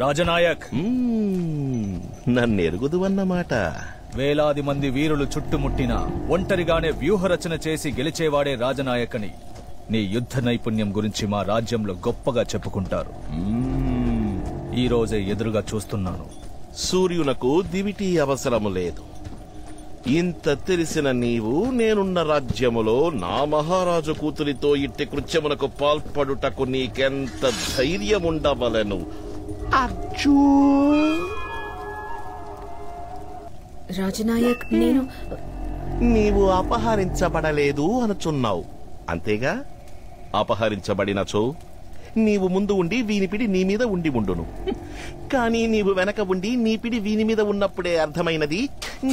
రాజనాయక్, నన్నెరుగుదు అన్నమాట. వేలాది మంది వీరులు చుట్టుముట్టిన ఒంటరిగానే వ్యూహరచన చేసి గెలిచేవాడే రాజనాయకని నీ యుద్ధ నైపుణ్యం గురించి మా రాజ్యంలో గొప్పగా చెప్పుకుంటారు. ఈ రోజే ఎదురుగా చూస్తున్నాను. సూర్యునకు దివిటి అవసరము లేదు. ఇంత తెలిసిన నీవు నేనున్న రాజ్యములో నా మహారాజు కూతురితో ఇట్టి కృత్యమునకు పాల్పడుటకు నీకెంత ధైర్యముండవలెను? రాజనాయక్, నీవు అపహరించబడలేదు అనుచున్నావు, అంతేగా? అపహరించబడినచో నీవు ముందు ఉండి వీనిపిడి నీ మీద ఉండును. కానీ నీవు వెనక ఉండి నీ పిడి వీని మీద ఉన్నప్పుడే అర్థమైనది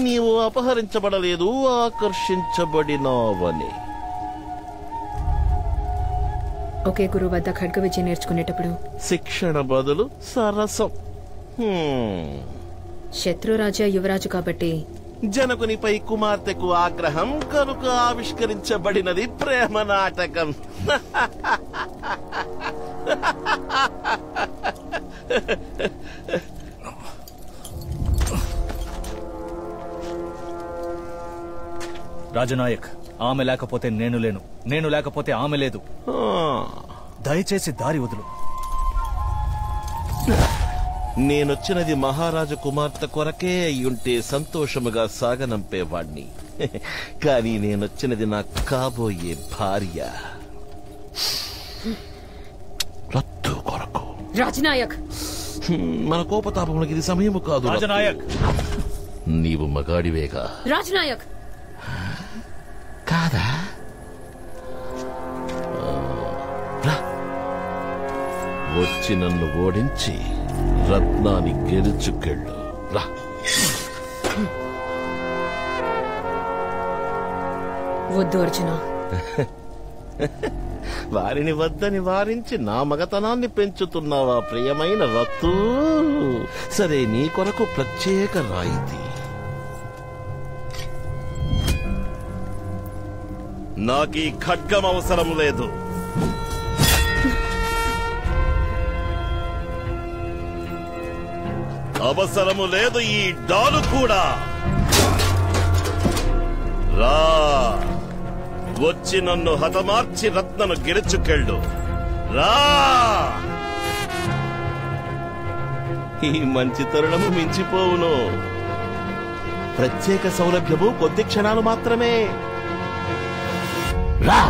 నీవు అపహరించబడలేదు, ఆకర్షించబడినావని. ఒకే గురువు వద్ద ఖడ్గ విద్య నేర్చుకునేటప్పుడు శిక్షణ బదులు సరసం. శత్రురాజా యువరాజు కాబట్టి జనకునిపై కుమార్తెకు ఆగ్రహం కనుక ఆవిష్కరించబడినది ప్రేమ నాటకం. రాజనాయక్, ఆమె లేకపోతే నేను లేను, నేను లేకపోతే ఆమె లేదు. దయచేసి దారి వదులు. నేనొచ్చినది మహారాజు కుమార్తె కొరకే అయ్యుంటే సంతోషముగా సాగనంపేవాణ్ణి. కానీ నేనొచ్చినది నా కాబోయే భార్య రత్తు కొరకు. రాజనాయక్, మన కోపతాపములకు ఇది సమయము కాదు. రాజనాయక్, నీవు మగాడివేగా? రాజనాయక్ కాదా? వచ్చి నన్ను ఓడించి రత్నాన్ని గెలుచుకెళ్ళు. రా. వద్దు అర్జున. వారిని వద్దని వారించి నా మగతనాన్ని పెంచుతున్నావా ప్రియమైన రత్తు? సరే, నీ కొరకు ప్రత్యేక రాయితీ. నాకీ ఖడ్గం అవసరం లేదు. అవసరము లేదు ఈ డాలు కూడా. రా, వచ్చి నన్ను హతమార్చి రత్నను గెలుచుకెళ్ళు. రా. ఈ మంచి తరుణము మించిపోవును. ప్రత్యేక సౌలభ్యము కొద్ది క్షణాలు మాత్రమే. రా.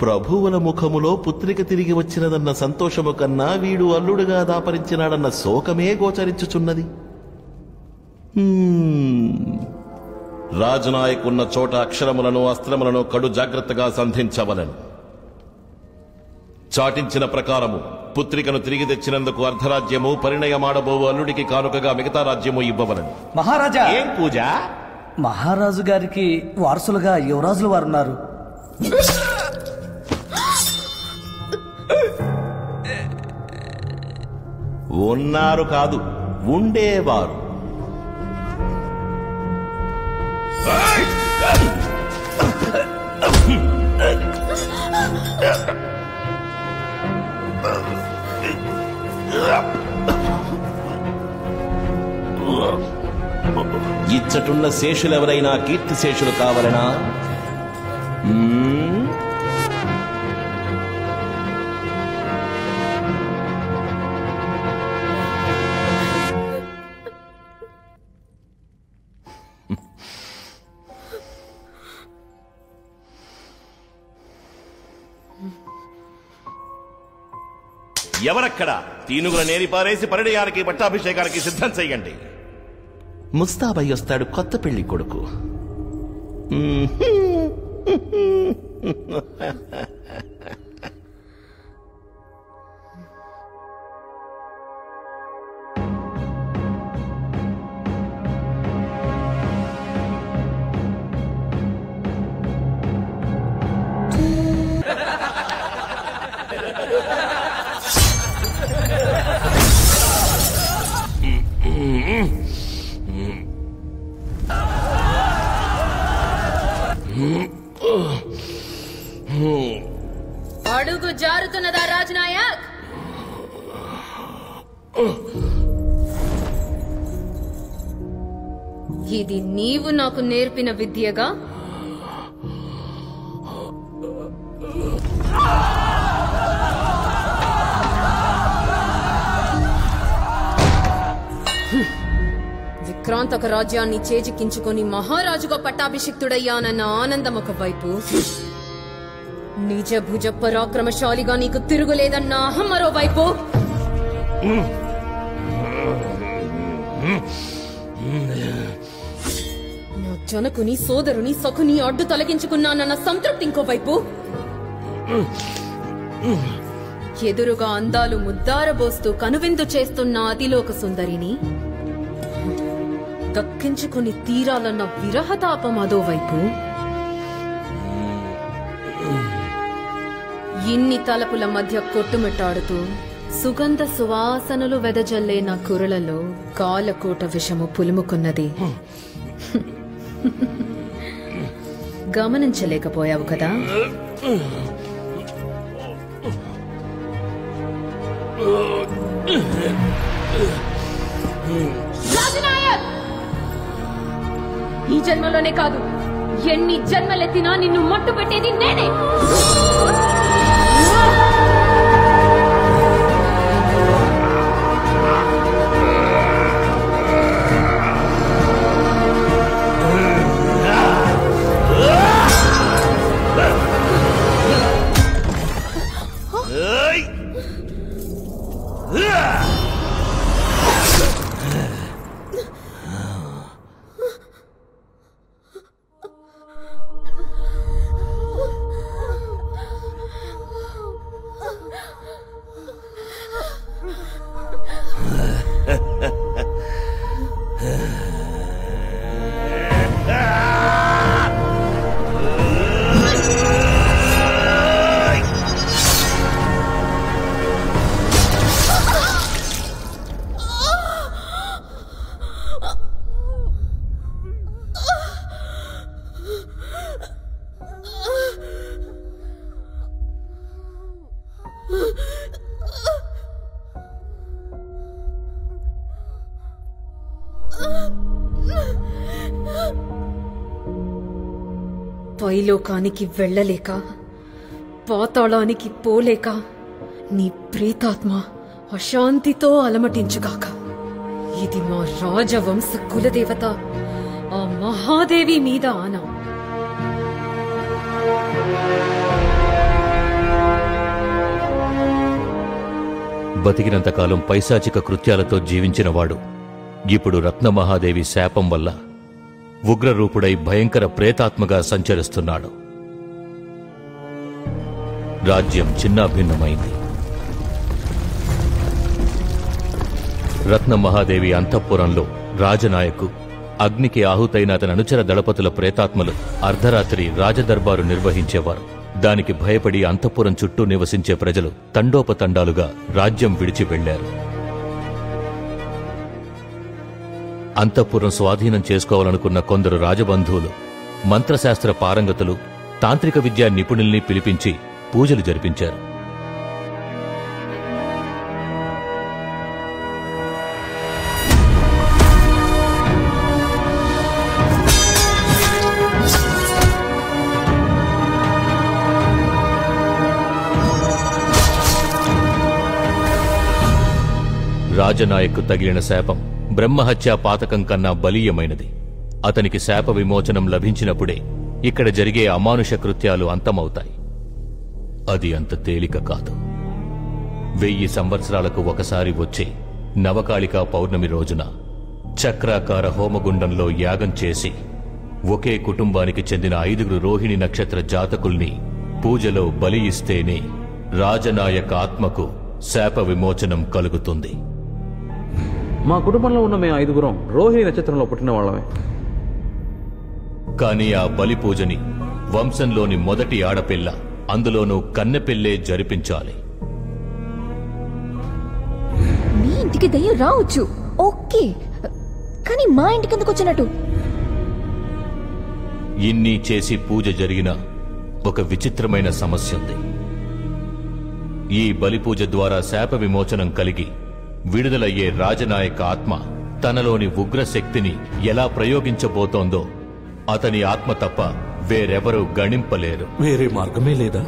ప్రభువుల ముఖములో పుత్రిక తిరిగి వచ్చినదన్న సంతోషము కన్నా వీడు అల్లుడుగా దాపరించినాడన్న శోకమే గోచరించుచున్నది. రాజనాయకున్న చోట అక్షరములను అస్త్రములను కడు జాగ్రత్తగా సంధించవలను. చాటించిన ప్రకారము పుత్రికను తిరిగి తెచ్చినందుకు అర్ధరాజ్యము, పరిణయమాడబోవు అల్లుడికి కానుకగా మిగతా రాజ్యము ఇవ్వవలను. మహారాజా, ఏం పూజ? మహారాజు గారికి వారసులుగా యువరాజులు వారున్నారు. ఉన్నారు కాదు, ఉండేవారు. ఇచ్చటున్న శేషులెవరైనా కీర్తి శేషులు కావాలనా? ఎవరక్కడ? తీనుగుల నేరి పారేసి పరిణయానికి పట్టాభిషేకానికి సిద్ధం చెయ్యండి. ముస్తాబై వస్తాడు కొత్త పెళ్లి కొడుకు. అడుగు జారుతున్నదా రాజనాయక్? ఇది నీవు నాకు నేర్పిన విద్యగా? విక్రాంతక రాజ్యాన్ని చేజిక్కించుకొని మహారాజుగా పట్టాభిషిక్తుడయ్యానన్న ఆనందం ఒకవైపు, నిజ భుజ పరాక్రమశాలిగా నీకు తిరుగులేదన్న అహం మరోవైపు. నా జనకుని సోదరుని సఖుని అడ్డు తొలగించుకున్నానన్న సంతృప్తి ఇంకోవైపు. ఎదురుగా అందాలు ముద్దారబోస్తూ కనువిందు చేస్తున్న అతిలోక సుందరిని దక్కించుకుని తీరాలన్న విరహతాపం అదోవైపు. ఇన్ని తలపుల మధ్య కొట్టుమిట్టాడుతూ సుగంధ సువాసనలు వెదజల్లే నా కురలలో కాలకోట విషము పులుముకున్నది. గమనించలేకపోయావు కదా? ఈ జన్మలోనే కాదు, ఎన్ని జన్మలెత్తినా నిన్ను మట్టు పెట్టేది నేనే. పైలోకానికి వెళ్ళలేక, పాతాళానికి పోలేక నీ ప్రేతాత్మ అశాంతితో అలమటించుగాక. ఇది మా రాజవంశ కులదేవత ఆ మహాదేవి మీద ఆన. బతికినంతకాలం పైశాచిక కృత్యాలతో జీవించినవాడు ఇప్పుడు రత్నమహాదేవి శాపం వల్ల ఉగ్రరూపుడై భయంకర ప్రేతాత్మగా సంచరిస్తున్నాడు. రాజ్యం చిన్నాభిన్నమైంది. రత్నమహాదేవి అంతఃపురంలో రాజనాయకు, అగ్నికి ఆహుతైన అతని అనుచర దళపతుల ప్రేతాత్మలు అర్ధరాత్రి రాజదర్బారు నిర్వహించేవారు. దానికి భయపడి అంతఃపురం చుట్టూ నివసించే ప్రజలు తండోపతండాలుగా రాజ్యం విడిచి వెళ్లారు. అంతఃపురం స్వాధీనం చేసుకోవాలనుకున్న కొందరు రాజబంధువులు మంత్రశాస్త్ర పారంగతులు, తాంత్రిక విద్యా నిపుణుల్ని పిలిపించి పూజలు జరిపించారు. రాజనాయకు తగిలిన శాపం బ్రహ్మహత్యా పాతకం కన్నా బలీయమైనది. అతనికి శాప విమోచనం లభించినప్పుడే ఇక్కడ జరిగే అమానుష కృత్యాలు అంతమవుతాయి. అది అంత తేలిక కాదు. 1000 సంవత్సరాలకు ఒకసారి వచ్చే నవకాళికా పౌర్ణమి రోజున చక్రాకార హోమగుండంలో యాగం చేసి ఒకే కుటుంబానికి చెందిన 5 రోహిణి నక్షత్ర జాతకుల్ని పూజలో బలి ఇస్తేనే రాజనాయక ఆత్మకు శాప విమోచనం కలుగుతుంది. మా కుటుంబంలో ఉన్న మేము 5 రోహిణి నక్షత్రంలో పుట్టిన వాళ్ళమే. కాని ఆ బలి పూజని వంశంలోని మొదటి ఆడపిల్ల, అందులోనూ కన్నెపిల్లే జరిపించాలి. మీ ఇంటికి దయ్యం రావచ్చు, ఓకే, కానీ మా ఇంటికి ఎందుకు వచ్చినట్టు? ఇన్ని చేసి పూజ జరిగిన ఒక విచిత్రమైన సమస్య ఉంది. ఈ బలిపూజ ద్వారా శాప విమోచనం కలిగి విడుదలయ్యే రాజనాయక ఆత్మ తనలోని ఉగ్రశక్తిని ఎలా ప్రయోగించబోతోందో అతని ఆత్మ తప్ప వేరెవరూ గణింపలేరు. వేరే మార్గమే లేదా?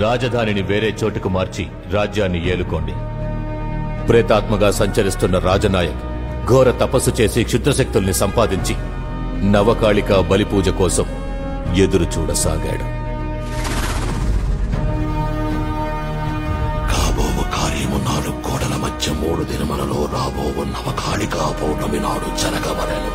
రాజధానిని వేరే చోటుకు మార్చి రాజ్యాన్ని ఏలుకోండి. ప్రేతాత్మగా సంచరిస్తున్న రాజనాయక్ ఘోర తపస్సు చేసి క్షుద్రశక్తుల్ని సంపాదించి నవకాళికా బలిపూజ కోసం ఎదురు చూడసాగాడు. కాబోవు కార్యము 4 గోడల మధ్య 3 దినములలో రాబోవు నవకాళికా పౌర్ణమి నాడు జరగవలెను.